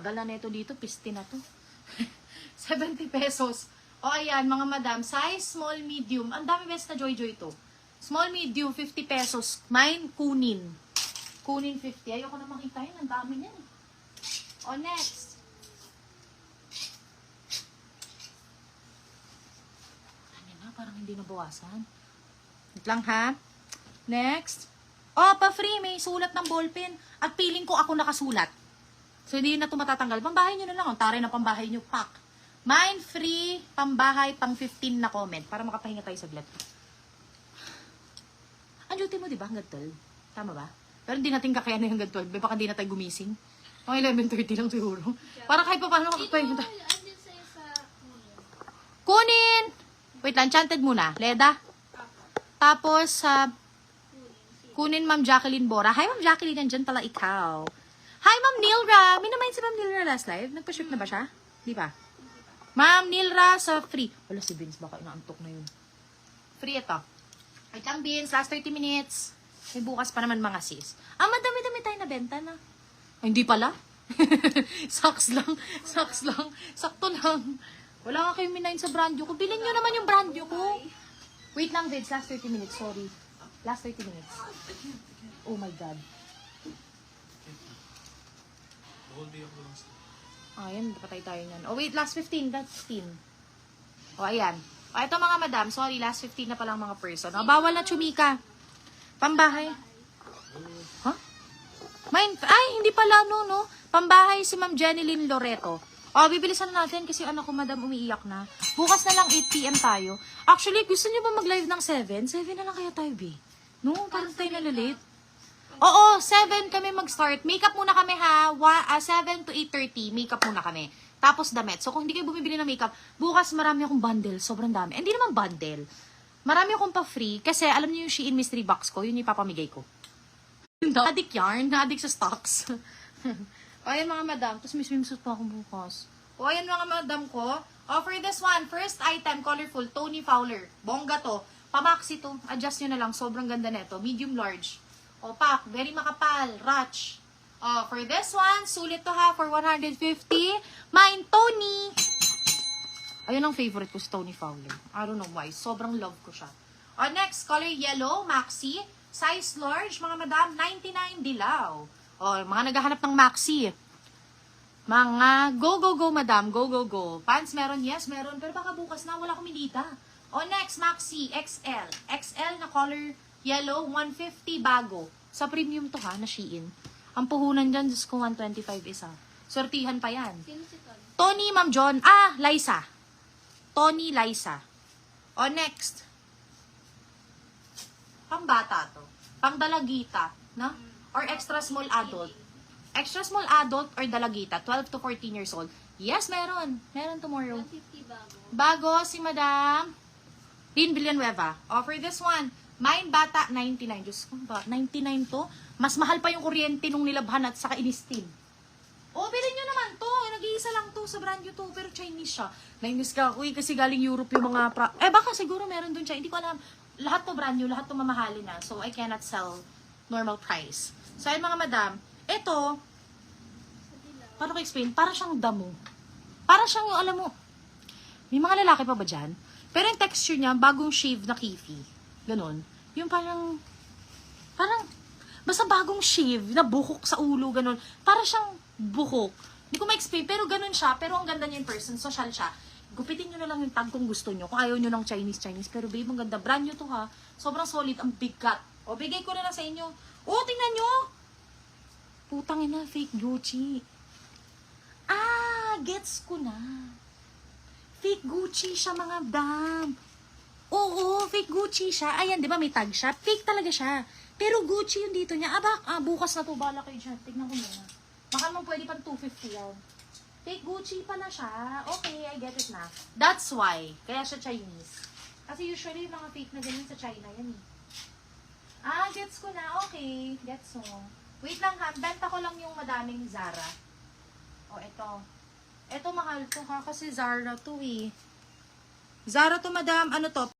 tagal na nito dito, piste na to. 70 pesos. O ayan, mga madam, size small, medium. Ang dami best na Joy to. Small, medium, 50 pesos. Mine, kunin. Kunin 50. Ayoko na makita yun. Ang dami niyan. O next. Ano na, parang hindi nabawasan. Wait lang ha. Next. O, pa-free. May sulat ng ballpen. At feeling ko ako nakasulat. So, hindi na ito matatanggal. Pambahay nyo na lang. Ang taray na pambahay nyo. Pack. Mine free, pambahay, pang 15 na comment. Para makapahinga tayo saglit. Ang duty mo, di ba? Hanggang 12. Tama ba? Pero hindi natin kakayanin hanggang 12. Baka hindi na tayo gumising. Mga 11:30 lang siguro. Para kahit pa paano makapahinga tayo. Kunin! Wait lang, chanted muna. Leda. Tapos, kunin Ma'am Jacqueline Bora. Hi, Ma'am Jacqueline. Nandyan pala ikaw. Hi, Ma'am Nilra. May naman si Ma'am Nilra last live. Nagpa-shoot na ba siya? Di ba? Ma'am Nilra sa free. Wala si Vince, baka inaantok na yun. Free ito. Wait lang, Vince. Last 30 minutes. May bukas pa naman mga sis. Madami-dami tayo na benta na. Ay, hindi pala. Socks lang. Socks lang. Sakto lang. Wala nga kayong minayin sa brand ko. Bilhin nyo naman yung brand ko. Wait lang, Vince. Last 30 minutes. Sorry. Last 30 minutes. Oh my God. Ayan, patay tayo yan. Oh, wait, last 15. That's 15. Oh, ayan. Oh, ito mga madam. Sorry, last 15 na palang mga person. Oh, bawal na chumika. Pambahay. Huh? Mine, ay, hindi pala, no. Pambahay si Ma'am Jenilyn Loreto. Oh, bibilisan na natin kasi anak ko, madam, umiiyak na. Bukas na lang 8 PM tayo. Actually, gusto niyo ba mag-live ng 7? 7 na lang kaya tayo, B. No, parang tayo nalalate. Oo, 7 kami mag-start. Makeup muna kami ha. 7 to 8:30, makeup muna kami. Tapos damit. So kung hindi kayo bumibili ng makeup, bukas marami akong bundle. Sobrang dami. Hindi naman bundle. Marami akong pa-free. Kasi alam niyo yung Shein mystery box ko, yun yung ipapamigay ko. Na-addict yarn. Na-addict sa stocks. O ayan mga madam. Tapos may swimsuit pa akong bukas. O ayan mga madam ko. O for this one, first item, colorful, Tony Fowler. Bongga to. Pamaxi to. Adjust nyo na lang. Sobrang ganda neto. Medium large. O, pak, very makapal, ratch. O, for this one, sulit to ha, for 150. Mine, Tony. Ayun ang favorite ko, si Tony Fowler. I don't know why, sobrang love ko siya. O, next, color yellow, maxi. Size large, mga madam, 99 dilaw. O, mga naghahanap ng maxi. Mga, go, madam, go. Pants, meron, yes, meron. Pero baka bukas na, wala kumilita. O, next, maxi, XL. XL na color yellow, 150 bago. Sa premium to ha, na Shein. Ang puhunan dyan, Diyos ko, 125 isa. Sortihan pa yan. Sino si Tony? Tony, Ma'am John. Liza. Tony, Liza. O, next. Pambata to. Pangdalagita. Na? Or extra small adult. Extra small adult or dalagita. 12 to 14 years old. Yes, meron. Meron tomorrow. 150 bago. Bago si Madam Lynn Villanueva. Offer this one. Mine bata, 99. Diyos ko ba, 99 to? Mas mahal pa yung kuryente nung nilabhan at saka inistin. O, bilhin nyo naman to. Nag-iisa lang to sa brand nyo to. Pero Chinese siya. Nainis ka ako kasi galing Europe yung mga baka siguro meron dun siya. Hindi ko alam. Lahat to brand nyo, lahat to mamahalin na. So, I cannot sell normal price. So, ayun mga madam. Ito, paano ko explain? Para siyang damo. Para siyang yung, alam mo, may mga lalaki pa ba dyan? Pero yung texture niya, bagong shave na kifi. Ganon. Yung parang, basta bagong shave, na buhok sa ulo, ganon. Para siyang buhok. Hindi ko ma-explain, pero ganon siya. Pero ang ganda niya in person, social siya. Gupitin nyo na lang yung tag kung gusto nyo. Kung ayaw nyo ng Chinese. Pero babe, ang ganda. Brand nyo to ha. Sobrang solid, ang bigat. O, bigay ko na lang sa inyo. O, tingnan nyo. Putang ina, fake Gucci. Gets ko na. Fake Gucci siya, mga dam. Oo, fake Gucci siya. Ayan, di ba may tag siya? Fake talaga siya. Pero Gucci yung dito niya. Bukas na to, bala kayo dyan. Tignan ko muna. Baka naman pwede pang 250 yan. Fake Gucci pala siya. Okay, I get it na. That's why. Kaya siya Chinese. Kasi usually yung mga fake na ganyan sa China yan eh. Gets ko na. Okay, gets mo. Wait lang ha, benta ko lang yung madaming Zara. O, eto. Eto mahal to ha, kasi Zara to eh. Zara to madam, ano to?